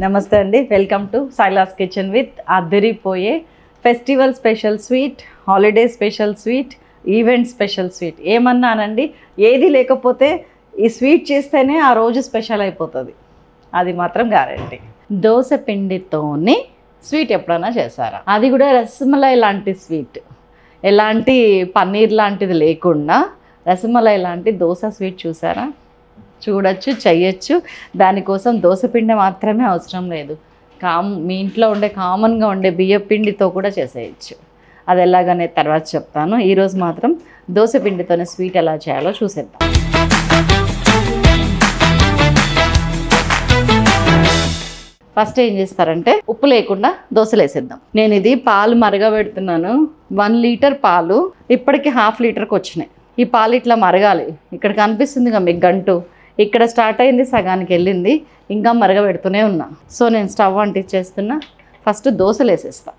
నమస్తే అండి, welcome to సైలాస్ కిచెన్ విత్ అదిరిపోయే festival special sweet, holiday special sweet, event special sweet. ఏమన్నానండి, ఏది లేకపోతే ఈ స్వీట్ చేస్తేనే ఆ రోజు స్పెషల్ అయిపోతుంది, అది మాత్రం గ్యారంటీ. దోశ పిండితోని స్వీట్ ఎప్పుడైనా చేశారా? అది కూడా రసమలై లాంటి స్వీట్, ఎలాంటి పన్నీర్ లాంటిది లేకుండా రసమలై లాంటి దోశ స్వీట్ చూసారా? చూడొచ్చు, చెయ్యొచ్చు. దానికోసం దోశపిండి మాత్రమే అవసరం లేదు, మీ ఇంట్లో ఉండే కామన్గా ఉండే బియ్య పిండితో కూడా చేసేయచ్చు. అది ఎలాగనే తర్వాత చెప్తాను. ఈరోజు మాత్రం దోశపిండితోనే స్వీట్ ఎలా చేయాలో చూసేద్దాం. ఫస్ట్ ఏం చేస్తారంటే ఉప్పు లేకుండా దోశలు వేసేద్దాం. నేను ఇది పాలు మరగబెడుతున్నాను. 1 లీటర్ పాలు ఇప్పటికి 1/2 లీటర్కి వచ్చినాయి. ఈ పాలు ఇట్లా మరగాలి. ఇక్కడ కనిపిస్తుందిగా మీకు గంటు, ఇక్కడ స్టార్ట్ అయింది, సగానికి వెళ్ళింది, ఇంకా మరగబెడుతూనే ఉన్నా. సో నేను స్టవ్ అంటించేస్తున్నా. ఫస్ట్ దోశలు వేసేస్తా.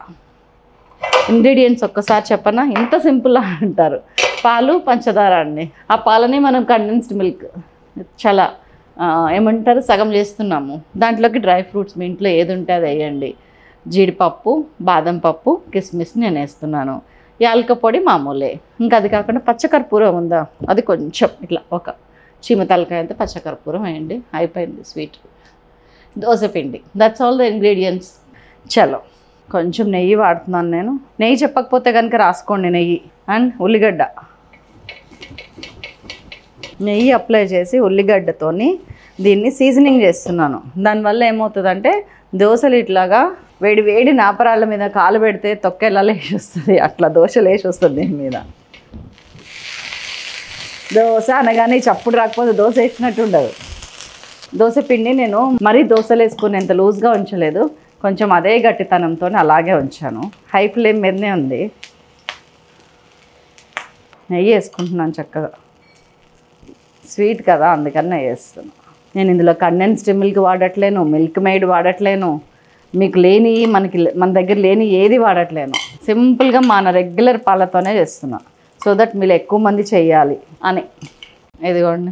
ఇంగ్రీడియంట్స్ ఒక్కసారి చెప్పనా, ఇంత సింపుల్ అంటారు. పాలు, పంచదార అండి. ఆ పాలని మనం కండెన్స్డ్ మిల్క్ చాలా ఏమంటారు సగం చేస్తున్నాము. దాంట్లోకి డ్రై ఫ్రూట్స్ మీ ఇంట్లో ఏది ఉంటే అది వేయండి. జీడిపప్పు, బాదం పప్పు, కిస్మిస్ నేను వేస్తున్నాను. యాలక పొడి మామూలే. ఇంకా అది కాకుండా పచ్చకర్పూరం ఉందా, అది కొంచెం ఇట్లా ఒక చీమ తలకాయ అంతా పచ్చకర్పూరం వేయండి. అయిపోయింది స్వీట్. దోశపిండి, దట్స్ ఆల్ ద ఇంగ్రీడియంట్స్. చలో, కొంచెం నెయ్యి వాడుతున్నాను నేను. నెయ్యి చెప్పకపోతే కనుక రాసుకోండి. నెయ్యి అండ్ ఉల్లిగడ్డ. నెయ్యి అప్లై చేసి ఉల్లిగడ్డతోని దీన్ని సీజనింగ్ చేస్తున్నాను. దానివల్ల ఏమవుతుందంటే దోశలు ఇట్లాగా వేడి వేడి నాపరాళ్ళ మీద కాలు పెడితే తొక్కేలా లేచి వస్తుంది, అట్లా దోశలు వేసి వస్తుంది దీని మీద. దోశ అనగానే చప్పుడు రాకపోతే దోశ వేసినట్టు ఉండదు. దోశ పిండి నేను మరీ దోశలు వేసుకునేంత లూజ్గా ఉంచలేదు, కొంచెం అదే గట్టితనంతో అలాగే ఉంచాను. హై ఫ్లేమ్ మీదనే ఉంది. నెయ్యి వేసుకుంటున్నాను చక్కగా, స్వీట్ కదా అందుకని నెయ్యి వేస్తున్నాను. నేను ఇందులో కండెన్స్డ్ మిల్క్ వాడట్లేను, మిల్క్ మేడ్ వాడట్లేను, మీకు లేని మన దగ్గర లేని ఏది వాడట్లేను. సింపుల్గా మన రెగ్యులర్ పాలతోనే చేస్తున్నా, సో దట్ మీరు ఎక్కువ మంది చేయాలి అని. ఇదిగోండి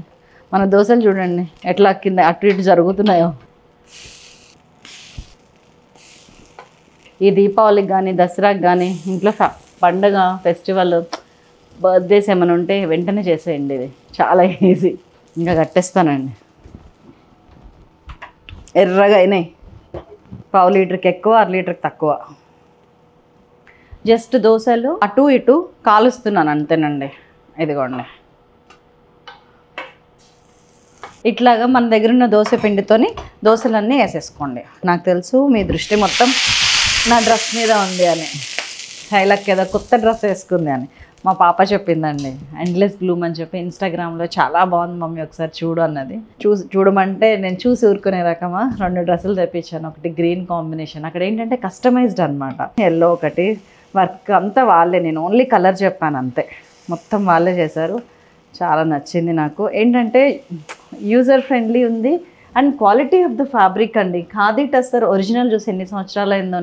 మన దోశలు చూడండి ఎట్లా కింద అటు ఇటు జరుగుతున్నాయో. ఈ దీపావళికి కానీ దసరాకి కానీ ఇంట్లో పండుగ ఫెస్టివల్ బర్త్డేస్ ఏమైనా ఉంటే వెంటనే చేసేయండి, ఇది చాలా ఈజీ. ఇంకా కట్టేస్తానండి. ఎర్రగా అయినాయి. 1/2 లీటర్కి ఎక్కువ, 1/2 లీటర్కి తక్కువ. జస్ట్ దోశలు అటు ఇటు కాలుస్తున్నాను అంతేనండి. ఇదిగోండి ఇట్లాగా మన దగ్గర ఉన్న దోశ పిండితోని దోశలన్నీ వేసేసుకోండి. నాకు తెలుసు మీ దృష్టి మొత్తం నా డ్రెస్ మీద ఉంది అని, శైలక్ ఏదో కొత్త డ్రెస్ వేసుకుంది అని మా పాప చెప్పిందండి. ఎండ్లెస్ బ్లూమ్ అని చెప్పి ఇన్స్టాగ్రామ్లో చాలా బాగుంది మమ్మీ ఒకసారి చూడు అన్నది. చూడమంటే నేను చూసి ఊరుకునే రకమా 2 డ్రెస్సులు తెప్పించాను. ఒకటి గ్రీన్ కాంబినేషన్, అక్కడ ఏంటంటే కస్టమైజ్డ్ అనమాట. ఎల్లో ఒకటి, వర్క్ అంతా వాళ్ళే, నేను ఓన్లీ కలర్ చెప్పాను అంతే, మొత్తం వాళ్ళే చేశారు. చాలా నచ్చింది నాకు. ఏంటంటే యూజర్ ఫ్రెండ్లీ ఉంది and quality of the fabric అండి. ఖాదీ టస్సర్ ఒరిజినల్ చూసి ఎన్ని సంవత్సరాలు అయిందో.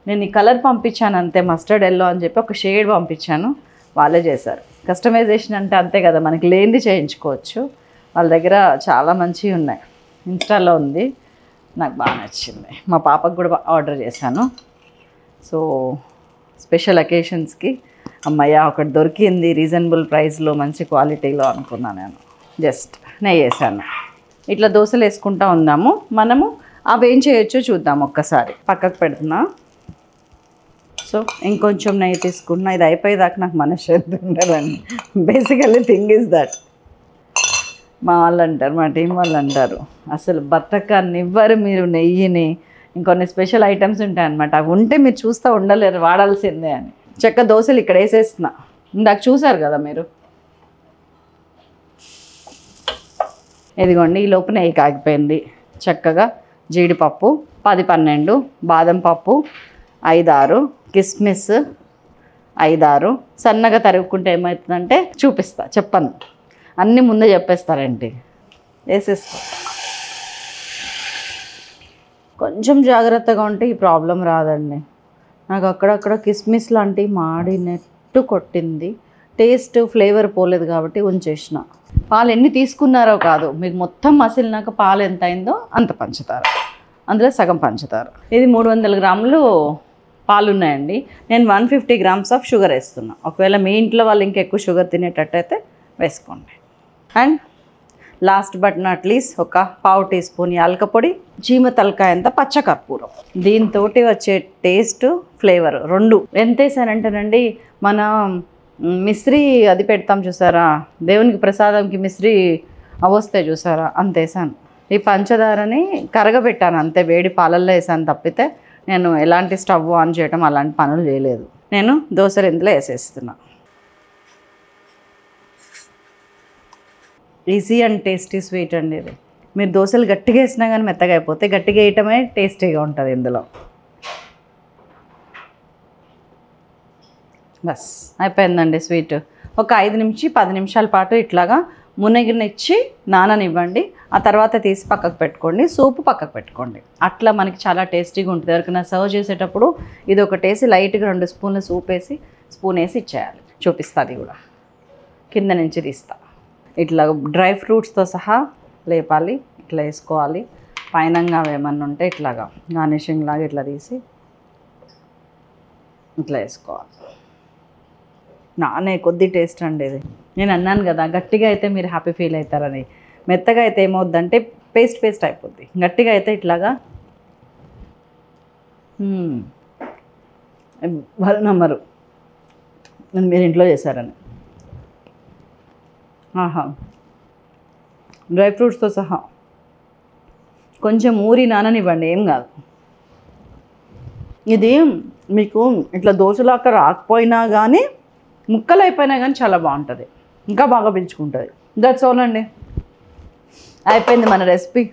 నేను ఈ కలర్ పంపించాను అంతే, మస్టర్డ్ ఎల్లో అని చెప్పి ఒక షేడ్ పంపించాను, వాళ్ళే చేశారు. కస్టమైజేషన్ అంటే అంతే కదా, మనకి లేనిది చేయించుకోవచ్చు. వాళ్ళ దగ్గర చాలా మంచివి ఉన్నాయి, ఇన్స్టాలో ఉంది, నాకు బాగా నచ్చింది. మా పాపకు కూడా ఆర్డర్ చేశాను. సో స్పెషల్ అకేషన్స్కి అమ్మయ్య ఒకటి దొరికింది రీజనబుల్ ప్రైస్లో, మంచి క్వాలిటీలో అనుకున్నాను నేను. జస్ట్ నెయ్యి వేసాను. ఇట్లా దోశలు వేసుకుంటూ ఉందాము. మనము అవి ఏం చేయొచ్చో చూద్దాం. ఒక్కసారి పక్కకు పెడుతున్నా. సో ఇంకొంచెం నెయ్యి తీసుకున్నా. ఇది అయిపోయేదాకా నాకు మనశ్శాంతి ఉండదండి. బేసికల్లీ థింగ్ ఈజ్ దట్, మా వాళ్ళు అంటారు, మా టీం వాళ్ళు అంటారు, అసలు బతకనివ్వరు మీరు నెయ్యిని. ఇంకొన్ని స్పెషల్ ఐటమ్స్ ఉంటాయి అన్నమాట, అవి ఉంటే మీరు చూస్తూ ఉండలేరు, వాడాల్సిందే అని. చెక్క దోశలు ఇక్కడ వేసేస్తున్నా. ఇందాక చూసారు కదా మీరు. ఇదిగోండి ఈ లోపు నెయ్యి కాగిపోయింది. చక్కగా జీడిపప్పు 10-12, బాదం పప్పు 5-6, కిస్మిస్ 5-6 సన్నగా తరుగుకుంటే ఏమవుతుందంటే చూపిస్తా, చెప్పను అన్నీ ముందే చెప్పేస్తారేంటి. వేసేస్తా. కొంచెం జాగ్రత్తగా ఉంటే ఈ ప్రాబ్లం రాదండి. నాకు అక్కడక్కడ కిస్మిస్ లాంటివి మాడినట్టు కొట్టింది, టేస్ట్ ఫ్లేవర్ పోలేదు కాబట్టి ఉంచేసిన. పాలు ఎన్ని తీసుకున్నారో కాదు, మీకు మొత్తం మసిలినాక పాలు ఎంత అయిందో అంత పంచుతారు. అందులో సగం పంచదార. ఇది 300 గ్రాములు పాలు ఉన్నాయండి. నేను 150 గ్రామ్స్ ఆఫ్ షుగర్ వేస్తున్నా. ఒకవేళ మీ ఇంట్లో వాళ్ళు ఇంకా ఎక్కువ షుగర్ తినేటట్టయితే వేసుకోండి. And last but not least ఒక పావు టీ స్పూన్ యాలక పొడి, చీమ తలకాయ అంత పచ్చకర్పూరం. దీంతో వచ్చే టేస్ట్ ఫ్లేవర్ రెండు ఎంత వేసానంటేనండి, మన మిశ్రీ అది పెడతాం చూసారా, దేవునికి ప్రసాదంకి మిశ్రీ అవొస్తే చూసారా, అంత వేసాను. ఈ పంచదారని కరగబెట్టాను అంతే, వేడి పాలల్లో వేసాను తప్పితే నేను ఎలాంటి స్టవ్ ఆన్ చేయడం అలాంటి పనులు చేయలేదు. నేను దోశలు ఇందులో వేసేస్తున్నా. ఈజీ అండ్ టేస్టీ స్వీట్ అండి ఇది. మీరు దోశలు గట్టిగా వేసినా కానీ మెత్తగా అయిపోతే, గట్టిగా వేయటమే టేస్టీగా ఉంటుంది ఇందులో. బస్ అయిపోయిందండి స్వీట్. ఒక 5 నుంచి 10 నిమిషాల పాటు ఇట్లాగా మునగనిచ్చి నాననివ్వండి. ఆ తర్వాత తీసి పక్కకు పెట్టుకోండి. సూపు పక్కకు పెట్టుకోండి. అట్లా మనకి చాలా టేస్టీగా ఉంటుంది. ఎవరికైనా సర్వ్ చేసేటప్పుడు ఇది ఒకటేసి లైట్గా 2 స్పూన్ల సూప్ వేసి స్పూన్ వేసి ఇచ్చేయాలి. చూపిస్తా అది కూడా, కింద నుంచి తీస్తా. ఇట్లా డ్రై ఫ్రూట్స్తో సహా లేపాలి, ఇట్లా వేసుకోవాలి. పైనంగా ఏమన్నా ఉంటే ఇట్లాగా గార్నిషింగ్ లాగా ఇట్లా తీసి ఇట్లా వేసుకోవాలి. నానే కొద్ది టేస్ట్ అండి ఇది. నేను అన్నాను కదా గట్టిగా అయితే మీరు హ్యాపీ ఫీల్ అవుతారని. మెత్తగా అయితే ఏమవుద్దంటే పేస్ట్ అయిపోద్ది. గట్టిగా అయితే ఇట్లాగా వాళ్ళు నమ్మరు మీరు ఇంట్లో చేశారని. ఆహా, డ్రై ఫ్రూట్స్తో సహా కొంచెం ఊరి నాననివ్వండి, ఏం కాదు. ఇది మీకు ఇట్లా దోశలాగా రాకపోయినా కానీ ముక్కలు అయిపోయినా కానీ చాలా బాగుంటుంది, ఇంకా బాగా పీల్చుకుంటుంది. దట్స్ ఆల్ అండి, అయిపోయింది మన రెసిపీ.